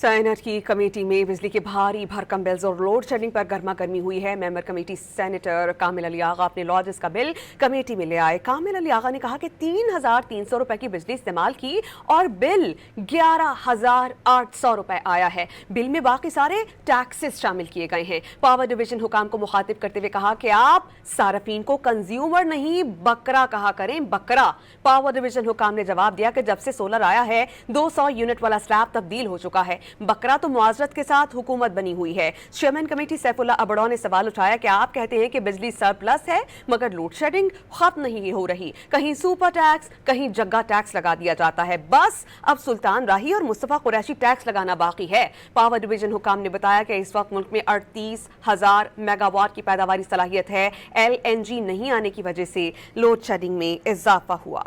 Saint کی committee میں بجلی کے بھاری بھرکم بلز اور لوڈ شیڈنگ پر گرما گرمی ہوئی ہے۔ ممبر کمیٹی سینیٹر کامل علی آغا اپنے لاجز کا بل کمیٹی میں لے آئے۔ کامل علی آغا نے کہا کہ 3,300 روپے کی بجلی استعمال کی اور بل 11,800 روپے آیا ہے۔ بل میں باقی سارے ٹیکسز شامل کیے گئے ہیں۔ پاور ڈویژن حکام کو مخاطب کرتے ہوئے کہا کہ آپ صارفین کو کنزیومر نہیں بکرا کہا کریں، بکرا۔ پاور ڈویژن حکام نے جواب دیا کہ جب سے سولر آیا ہے 200 یونٹ والا سلیب تبدیل ہو چکا ہے، بکرا تو معذرت کے ساتھ حکومت بنی ہوئی ہے۔ چیئرمین کمیٹی سیف اللہ ابڑو نے سوال اٹھایا کہ آپ کہتے ہیں کہ بجلی سرپلس ہے مگر لوڈ شیڈنگ ختم نہیں ہو رہی، کہیں سپر ٹیکس کہیں جگہ ٹیکس لگا دیا جاتا ہے، بس اب سلطان راہی اور مصطفیٰ قریشی ٹیکس لگانا باقی ہے۔ پاور ڈویژن حکام نے بتایا کہ اس وقت ملک میں 38,000 میگا واٹ کی پیداواری صلاحیت ہے۔ LNG نہیں آنے کی وجہ سے لوڈ شیڈنگ میں اضافہ ہوا۔